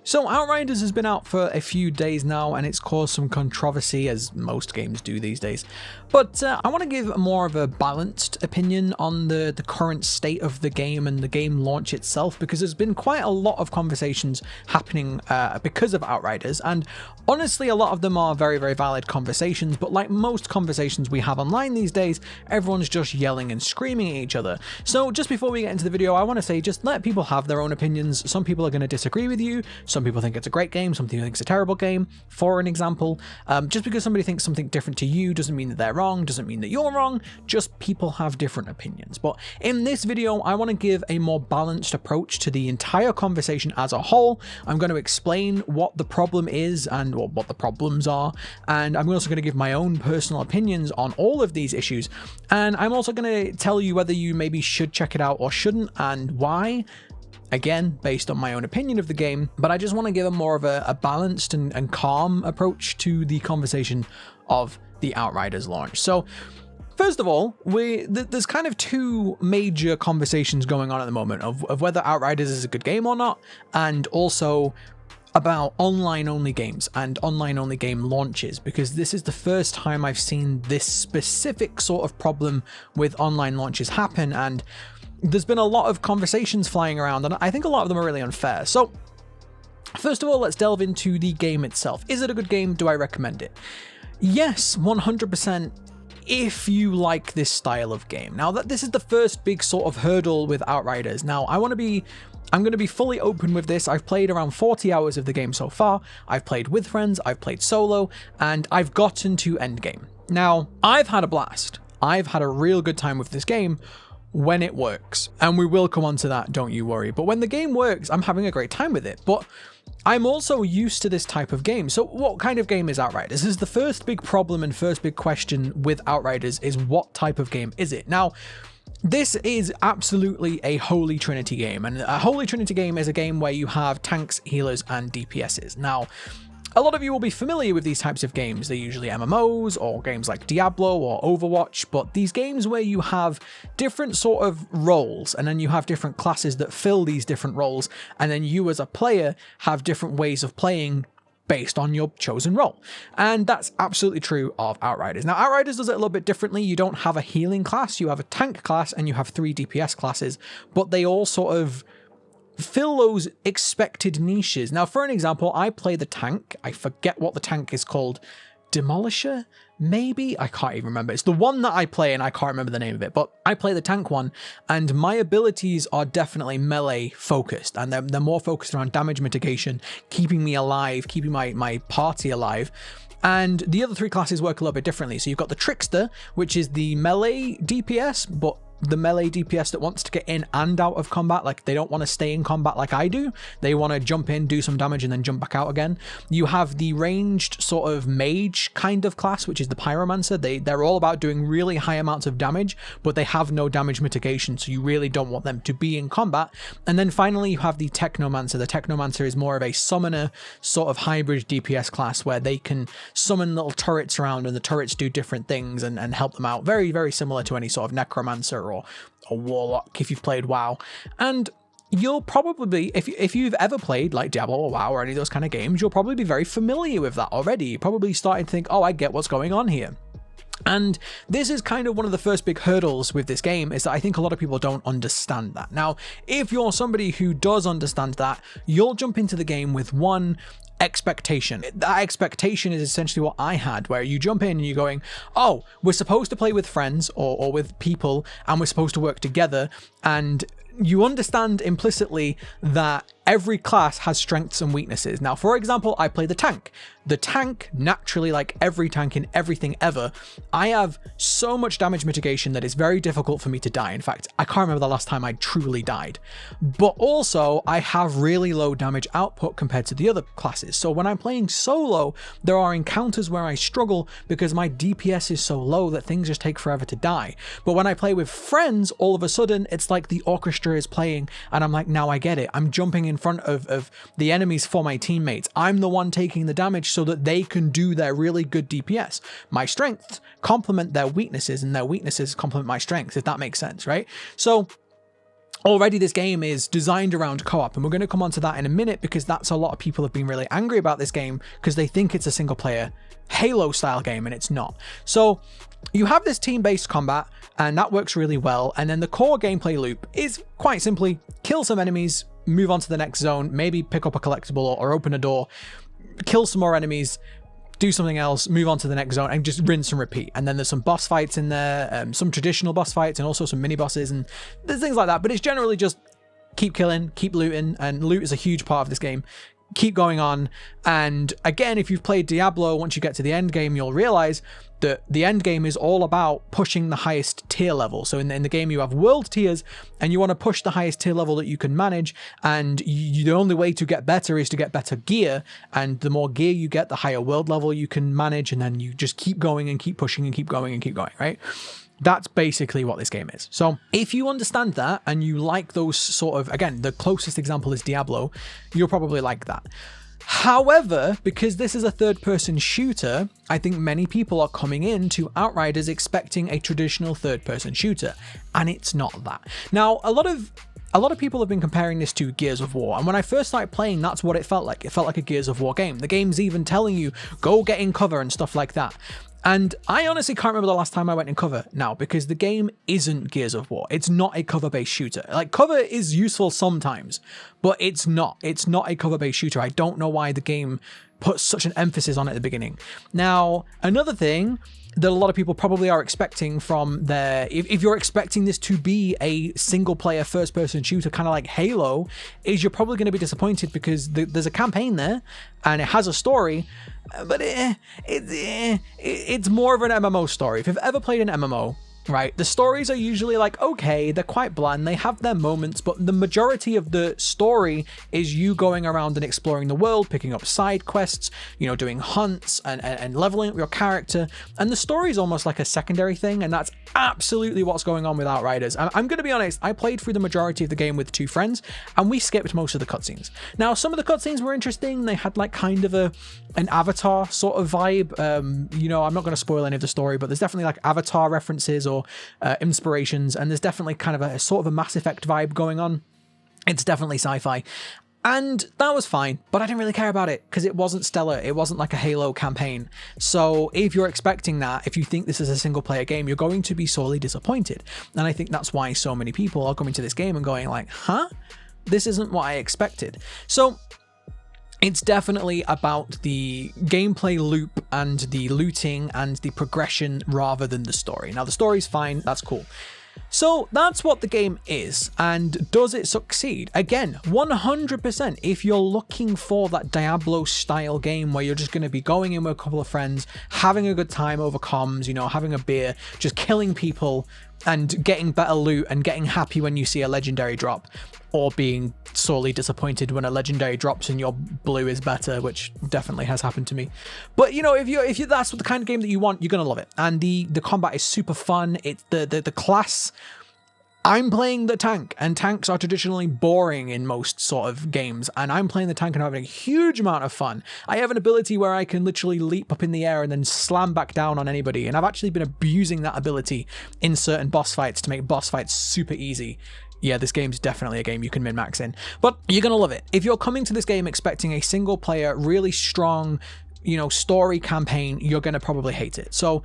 So Outriders has been out for a few days now, and it's caused some controversy, as most games do these days. But I want to give more of a balanced opinion on the current state of the game and the game launch itself, because there's been quite a lot of conversations happening because of Outriders, and honestly a lot of them are very, very valid conversations, but like most conversations we have online these days, everyone's just yelling and screaming at each other. So just before we get into the video, I want to say, just let people have their own opinions. Some people are going to disagree with you. Some people think it's a great game, some people think it's a terrible game. For an example, just because somebody thinks something different to you doesn't mean that they're wrong, doesn't mean that you're wrong, just people have different opinions. But in this video, I want to give a more balanced approach to the entire conversation as a whole. I'm going to explain what the problem is and what the problems are, and I'm also going to give my own personal opinions on all of these issues, and I'm also going to tell you whether you maybe should check it out or shouldn't, and why. Again, based on my own opinion of the game, but I just want to give a more of a balanced and calm approach to the conversation of the Outriders launch. So first of all, there's kind of two major conversations going on at the moment of whether Outriders is a good game or not, and also about online-only games and online-only game launches, because this is the first time I've seen this specific sort of problem with online launches happen, and there's been a lot of conversations flying around, and I think a lot of them are really unfair. So first of all, let's delve into the game itself. Is it a good game? Do I recommend it? Yes, 100%. If you like this style of game. Now, this is the first big sort of hurdle with Outriders. Now, I'm going to be fully open with this. I've played around 40 hours of the game so far. I've played with friends, I've played solo, and I've gotten to endgame. Now, I've had a blast. I've had a real good time with this game when it works, and we will come on to that, don't you worry. But when the game works, I'm having a great time with it. But I'm also used to this type of game. So what kind of game is Outriders? This is the first big problem and first big question with Outriders, is what type of game is it? Now, this is absolutely a Holy Trinity game, and a Holy Trinity game is a game where you have tanks, healers, and DPSs. Now, a lot of you will be familiar with these types of games. They're usually MMOs or games like Diablo or Overwatch, but these games where you have different sort of roles, and then you have different classes that fill these different roles, and then you as a player have different ways of playing based on your chosen role. And that's absolutely true of Outriders. Now, Outriders does it a little bit differently. You don't have a healing class, you have a tank class, and you have 3 DPS classes, but they all sort of fill those expected niches. Now, for an example, I play the tank. I forget what the tank is called. Demolisher? Maybe? I can't even remember. It's the one that I play, and I can't remember the name of it, but I play the tank one, and my abilities are definitely melee focused, and they're more focused around damage mitigation, keeping me alive, keeping my party alive. And the other 3 classes work a little bit differently. So you've got the Trickster, which is the melee DPS, but the melee DPS that wants to get in and out of combat. Like, they don't want to stay in combat like I do. They want to jump in, do some damage, and then jump back out again. You have the ranged sort of mage kind of class, which is the Pyromancer. They're all about doing really high amounts of damage, but they have no damage mitigation, so you really don't want them to be in combat. And then finally, you have the Technomancer. The Technomancer is more of a summoner sort of hybrid DPS class, where they can summon little turrets around, and the turrets do different things and help them out. Very, very similar to any sort of Necromancer or a Warlock if you've played WoW. And you'll probably, if you've ever played like Diablo or WoW or any of those kind of games, you'll probably be very familiar with that already. You're probably starting to think, oh, I get what's going on here. And this is kind of one of the first big hurdles with this game, is that I think a lot of people don't understand that. Now, if you're somebody who does understand that, you'll jump into the game with one expectation. That expectation is essentially what I had, where you jump in and you're going, oh, we're supposed to play with friends or with people, and we're supposed to work together, and you understand implicitly that every class has strengths and weaknesses. Now, for example, I play the tank. The tank, naturally, like every tank in everything ever, I have so much damage mitigation that it's very difficult for me to die. In fact, I can't remember the last time I truly died. But also, I have really low damage output compared to the other classes. So when I'm playing solo, there are encounters where I struggle because my DPS is so low that things just take forever to die. But when I play with friends, all of a sudden, it's like the orchestra is playing, and I'm like, now I get it. I'm jumping in front of the enemies for my teammates. I'm the one taking the damage so that they can do their really good DPS. My strengths complement their weaknesses, and their weaknesses complement my strengths, if that makes sense, right? So already this game is designed around co-op, and we're going to come on to that in a minute, because that's a lot of people have been really angry about this game because they think it's a single player Halo style game, and it's not. So you have this team-based combat, and that works really well, and then the core gameplay loop is quite simply kill some enemies, move on to the next zone, maybe pick up a collectible or open a door, kill some more enemies, do something else, move on to the next zone, and just rinse and repeat. And then there's some boss fights in there, some traditional boss fights, and also some mini bosses, and there's things like that. But it's generally just keep killing, keep looting, and loot is a huge part of this game. Keep going on. And again, if you've played Diablo, once you get to the end game, you'll realize that the end game is all about pushing the highest tier level. So in the game, you have world tiers, and you want to push the highest tier level that you can manage. And the only way to get better is to get better gear. And the more gear you get, the higher world level you can manage. And then you just keep going and keep pushing and keep going and keep going, right? That's basically what this game is. So if you understand that and you like those sort of, again, the closest example is Diablo, you'll probably like that. However, because this is a third-person shooter, I think many people are coming into Outriders expecting a traditional third-person shooter, and it's not that. Now, a lot of people have been comparing this to Gears of War, and when I first started playing, that's what it felt like. It felt like a Gears of War game. The game's even telling you, go get in cover and stuff like that. And I honestly can't remember the last time I went in cover now, because the game isn't Gears of War. It's not a cover-based shooter. Like, cover is useful sometimes, but it's not. It's not a cover-based shooter. I don't know why the game puts such an emphasis on it at the beginning. Now, another thing that a lot of people probably are expecting from if you're expecting this to be a single player first person shooter, kind of like Halo, is you're probably going to be disappointed, because there's a campaign there and it has a story, but it's more of an MMO story. If you've ever played an MMO, right, the stories are usually like, okay, they're quite bland, they have their moments, but the majority of the story is you going around and exploring the world, picking up side quests, doing hunts and leveling up your character, and the story is almost like a secondary thing, and that's absolutely what's going on with Outriders. I'm going to be honest, I played through the majority of the game with 2 friends, and we skipped most of the cutscenes. Now, some of the cutscenes were interesting. They had like kind of an Avatar sort of vibe. I'm not going to spoil any of the story, but there's definitely like Avatar references or inspirations, and there's definitely kind of a sort of a Mass Effect vibe going on. It's definitely sci-fi, and that was fine, but I didn't really care about it because it wasn't stellar. It wasn't like a Halo campaign. So if you're expecting that, if you think this is a single player game, you're going to be sorely disappointed. And I think that's why so many people are coming to this game and going like, this isn't what I expected. So it's definitely about the gameplay loop and the looting and the progression rather than the story. Now, the story's fine, that's cool. So that's what the game is, and does it succeed? Again, 100%. If you're looking for that Diablo style game where you're just going to be going in with a couple of friends, having a good time over comms, having a beer, just killing people and getting better loot and getting happy when you see a legendary drop, or being sorely disappointed when a legendary drops and your blue is better, which definitely has happened to me. But if you that's the kind of game that you want, you're gonna love it. And the combat is super fun. It's the class. I'm playing the tank, and tanks are traditionally boring in most sort of games, and I'm playing the tank and having a huge amount of fun. I have an ability where I can literally leap up in the air and then slam back down on anybody, and I've actually been abusing that ability in certain boss fights to make boss fights super easy. Yeah, this game's definitely a game you can min-max in, but you're gonna love it. If you're coming to this game expecting a single player, really strong, story campaign, you're gonna probably hate it. So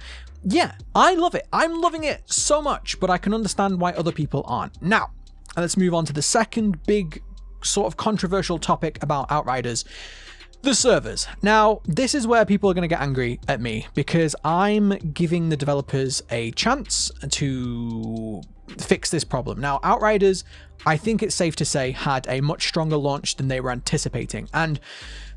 yeah, I love it. I'm loving it so much, but I can understand why other people aren't. Now, let's move on to the second big sort of controversial topic about Outriders, the servers. Now, this is where people are going to get angry at me, because I'm giving the developers a chance to fix this problem. Now, Outriders, I think it's safe to say, had a much stronger launch than they were anticipating, and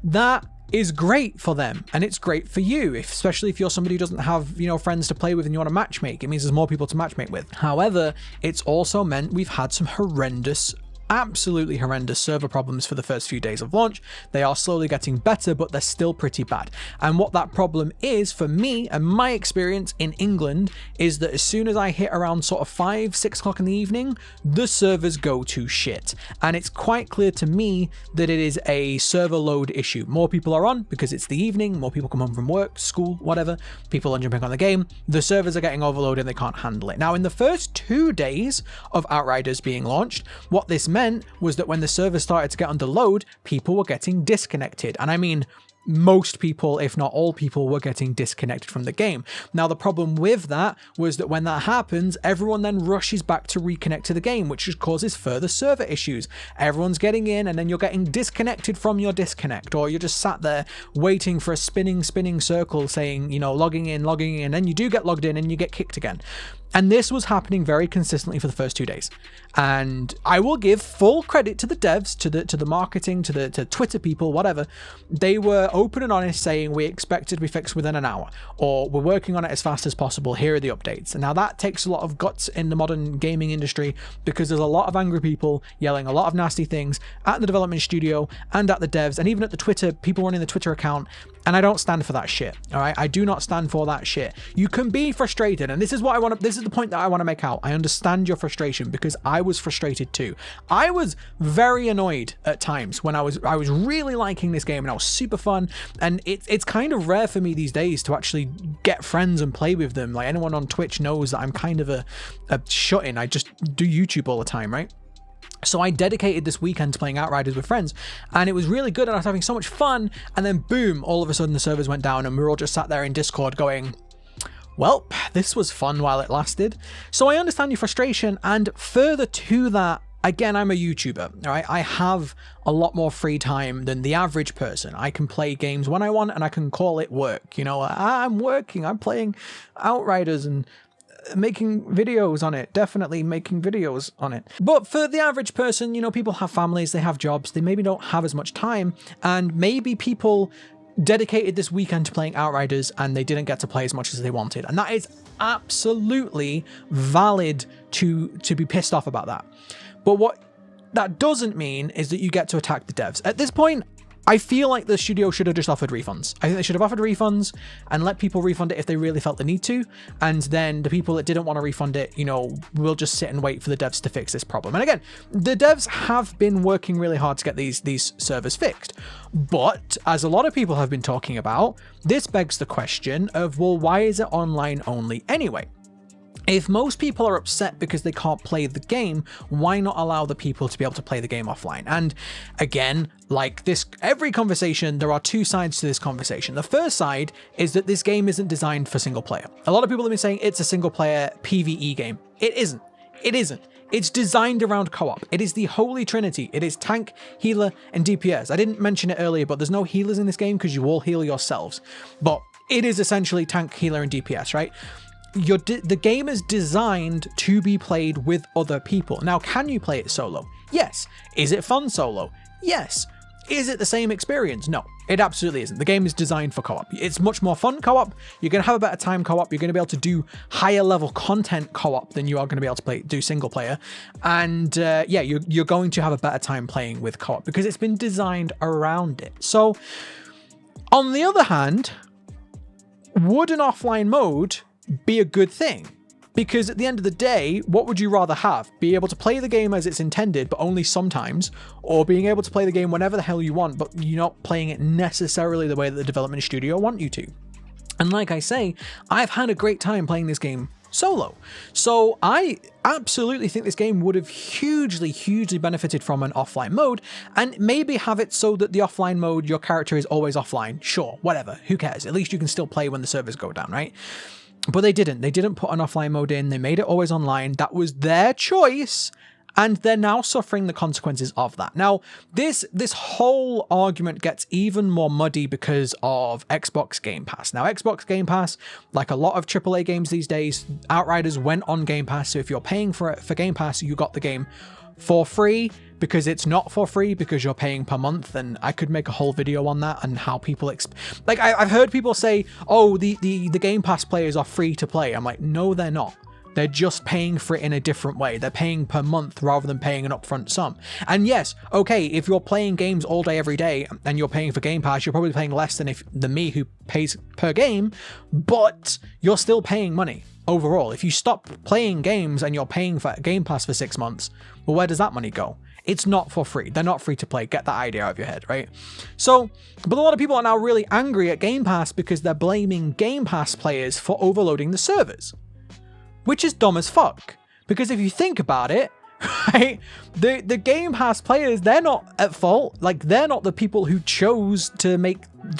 that is great for them, and it's great for you, especially if you're somebody who doesn't have friends to play with and you want to matchmake. It means there's more people to matchmake with. However, it's also meant we've had some horrendous absolutely horrendous server problems for the first few days of launch. They are slowly getting better, but they're still pretty bad. And what that problem is for me and my experience in England is that as soon as I hit around sort of 5-6 o'clock in the evening, the servers go to shit. And it's quite clear to me that it is a server load issue. More people are on because it's the evening, more people come home from work, school, whatever, people are jumping on the game, the servers are getting overloaded and they can't handle it. Now, in the first 2 days of Outriders being launched, what this meant was that when the servers started to get under load, people were getting disconnected. And I mean, most people, if not all people, were getting disconnected from the game. Now, the problem with that was that when that happens, everyone then rushes back to reconnect to the game, which just causes further server issues. Everyone's getting in and then you're getting disconnected from your disconnect, or you're just sat there waiting for a spinning circle saying, you know, logging in, and then you do get logged in and you get kicked again. And this was happening very consistently for the first 2 days. And I will give full credit to the devs, to the marketing, to Twitter people, whatever. They were open and honest saying, we expect it to be fixed within an hour, or we're working on it as fast as possible. Here are the updates. And now that takes a lot of guts in the modern gaming industry, because there's a lot of angry people yelling a lot of nasty things at the development studio and at the devs, and even at the Twitter, people running the Twitter account. And I don't stand for that shit. All right. I do not stand for that shit. You can be frustrated. And this is what I want to, this is the point that I want to make out. I understand your frustration, because I was frustrated too. I was very annoyed at times when I was really liking this game and I was super fun. And it's kind of rare for me these days to actually get friends and play with them. Like, anyone on Twitch knows that I'm kind of a shut-in. I just do YouTube all the time, right? So I dedicated this weekend to playing Outriders with friends, and it was really good and I was having so much fun. And then boom, all of a sudden the servers went down and we were all just sat there in Discord going, well, this was fun while it lasted. So I understand your frustration. And further to that, again, I'm a YouTuber, all right? I have a lot more free time than the average person. I can play games when I want and I can call it work. You know, I'm working, I'm playing Outriders and making videos on it, definitely making videos on it. But for the average person, you know, people have families, they have jobs, they maybe don't have as much time, and maybe people dedicated this weekend to playing Outriders and they didn't get to play as much as they wanted. And that is absolutely valid to be pissed off about that. But what that doesn't mean is that you get to attack the devs. At this point, I feel like the studio should have just offered refunds. I think they should have offered refunds and let people refund it if they really felt the need to. And then the people that didn't want to refund it, you know, will just sit and wait for the devs to fix this problem. And again, the devs have been working really hard to get these servers fixed. But as a lot of people have been talking about, this begs the question of, well, why is it online only anyway? If most people are upset because they can't play the game, why not allow the people to be able to play the game offline? And again, like this, every conversation, there are two sides to this conversation. The first side is that this game isn't designed for single player. A lot of people have been saying it's a single player PvE game. It isn't. It isn't. It's designed around co-op. It is the holy trinity. It is tank, healer, and DPS. I didn't mention it earlier, but there's no healers in this game because you all heal yourselves. But it is essentially tank, healer, and DPS, right? The game is designed to be played with other people. Now, can you play it solo? Yes. Is it fun solo? Yes. Is it the same experience? No, it absolutely isn't. The game is designed for co-op. It's much more fun co-op. You're going to have a better time co-op. You're going to be able to do higher level content do than you are going to be able to do single player. And yeah, you're going to have a better time playing with co-op because it's been designed around it. So on the other hand, would an offline mode be a good thing? Because at the end of the day, what would you rather have? Be able to play the game as it's intended, but only sometimes, or being able to play the game whenever the hell you want, but you're not playing it necessarily the way that the development studio want you to? And like I say, I've had a great time playing this game solo. So I absolutely think this game would have hugely benefited from an offline mode, and maybe have it so that the offline mode, your character is always offline. Sure, whatever, who cares? At least you can still play when the servers go down, right? But they didn't. They didn't put an offline mode in. They made it always online. That was their choice, and they're now suffering the consequences of that. Now, this whole argument gets even more muddy because of Xbox Game Pass. Now, Xbox Game Pass, like a lot of AAA games these days, Outriders went on Game Pass. So if you're paying for Game Pass, you got the game for free, because it's not for free because you're paying per month. And I could make a whole video on that and how people I've heard people say, oh, the Game Pass players are free to play. I'm like, no, they're not. They're just paying for it in a different way. They're paying per month rather than paying an upfront sum. And yes, okay, if you're playing games all day, every day, and you're paying for Game Pass, you're probably paying less than me who pays per game, but you're still paying money overall. If you stop playing games and you're paying for Game Pass for 6 months, well, where does that money go? It's not for free. They're not free to play. Get that idea out of your head, right? So, but a lot of people are now really angry at Game Pass because they're blaming Game Pass players for overloading the servers, which is dumb as fuck. Because if you think about it, right, the Game Pass players, they're not at fault. Like, they're not the people who chose to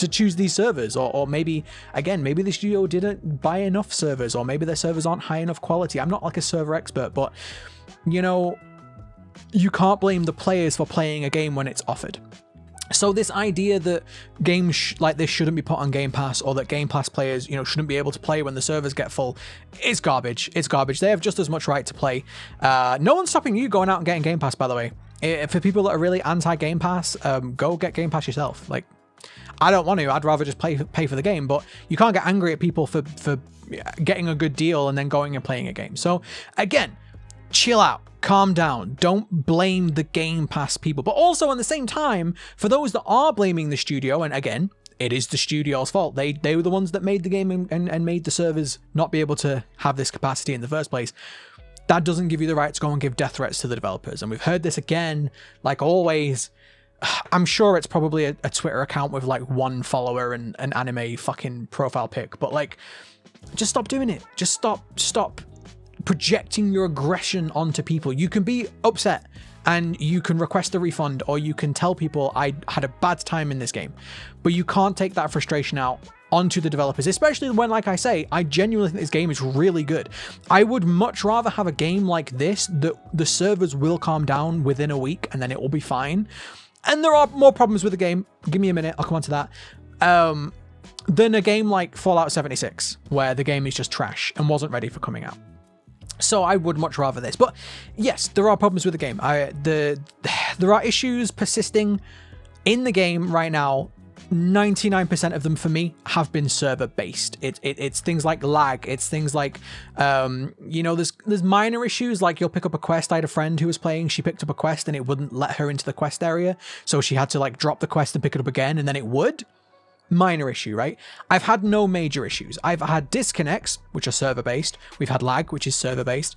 choose these servers, or maybe, again, maybe the studio didn't buy enough servers, or maybe their servers aren't high enough quality. I'm not like a server expert, but you know, you can't blame the players for playing a game when it's offered. So this idea that games like this shouldn't be put on Game Pass, or that Game Pass players, you know, shouldn't be able to play when the servers get full, is garbage. It's garbage. They have just as much right to play. No one's stopping you going out and getting Game Pass, by the way. For people that are really anti-Game Pass, go get Game Pass yourself. Like, I don't want to. I'd rather just pay for the game, but you can't get angry at people for getting a good deal and then going and playing a game. So again, chill out. Calm down. Don't blame the Game Pass people. But also, at the same time, for those that are blaming the studio, and again, it is the studio's fault. They were the ones that made the game and made the servers not be able to have this capacity in the first place. That doesn't give you the right to go and give death threats to the developers. And we've heard this again, like always. I'm sure it's probably a Twitter account with like 1 follower and an anime fucking profile pic. But like, just stop doing it. Just stop projecting your aggression onto people. You can be upset and you can request a refund, or you can tell people I had a bad time in this game, but you can't take that frustration out onto the developers, especially when, like I say, I genuinely think this game is really good. I would much rather have a game like this that the servers will calm down within a week and then it will be fine. And there are more problems with the game. Give me a minute, I'll come on to that. Than a game like Fallout 76, where the game is just trash and wasn't ready for coming out. So I would much rather this. But yes, there are problems with the game. There are issues persisting in the game right now. 99% of them for me have been server based. It's things like lag. It's things like, you know, there's minor issues, like you'll pick up a quest. I had a friend who was playing, she picked up a quest and it wouldn't let her into the quest area. So she had to like drop the quest and pick it up again, and then it would. Minor issue, right? I've had no major issues. I've had disconnects, which are server-based. We've had lag, which is server-based.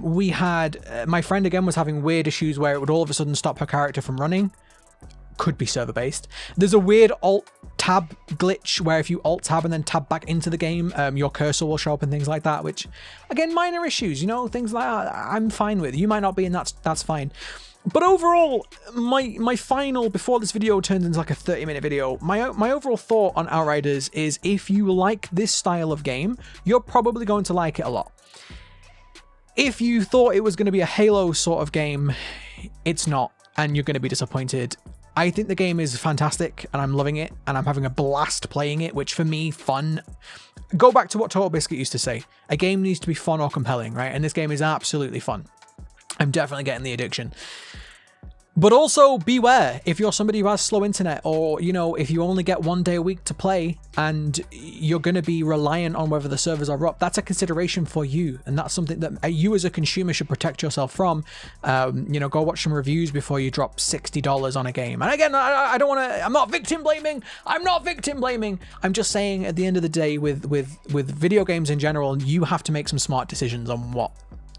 We had... my friend, again, was having weird issues where it would all of a sudden stop her character from running. Could be server-based. There's a weird alt-tab glitch where if you alt-tab and then tab back into the game, your cursor will show up and things like that, which, again, minor issues, you know, things like that I'm fine with. You might not be, and that's fine. But overall, my final, before this video turns into like a 30-minute video, my overall thought on Outriders is, if you like this style of game, you're probably going to like it a lot. If you thought it was going to be a Halo sort of game, it's not, and you're going to be disappointed. I think the game is fantastic, and I'm loving it, and I'm having a blast playing it, which for me, fun. Go back to what Total Biscuit used to say. A game needs to be fun or compelling, right? And this game is absolutely fun. I'm definitely getting the addiction. But also beware if you're somebody who has slow internet, or, you know, if you only get 1 day a week to play and you're going to be reliant on whether the servers are up, that's a consideration for you. And that's something that you as a consumer should protect yourself from. You know, go watch some reviews before you drop $60 on a game. And again, I don't want to, I'm not victim blaming. I'm not victim blaming. I'm just saying, at the end of the day, with video games in general, you have to make some smart decisions on what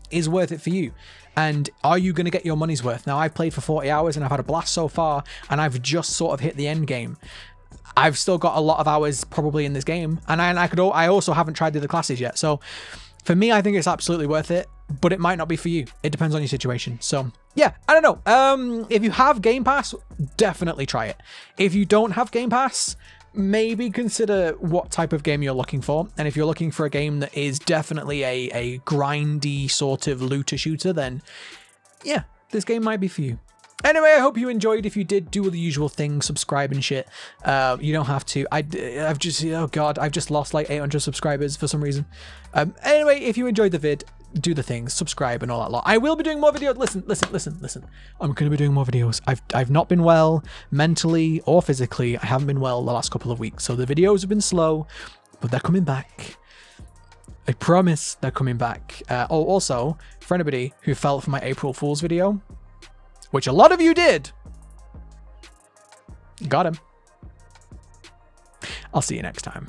is worth it for you. And are you going to get your money's worth? Now, I've played for 40 hours and I've had a blast so far, and I've just sort of hit the end game. I've still got a lot of hours probably in this game, and I also haven't tried the other classes yet. So for me, I think it's absolutely worth it, but it might not be for you. It depends on your situation. So yeah, I don't know. If you have Game Pass, definitely try it. If you don't have Game Pass, maybe consider what type of game you're looking for. And if you're looking for a game that is definitely a grindy sort of looter shooter, then yeah, this game might be for you. Anyway, I hope you enjoyed. If you did, do all the usual things, subscribe and shit. You don't have to. I've just, oh god, I've just lost like 800 subscribers for some reason. Anyway, if you enjoyed the vid, do the things, subscribe and all that lot. I will be doing more videos. Listen. I'm going to be doing more videos. I've not been well mentally or physically. I haven't been well the last couple of weeks. So the videos have been slow, but they're coming back. I promise they're coming back. Oh, also, for anybody who fell for my April Fool's video, which a lot of you did, got him. I'll see you next time.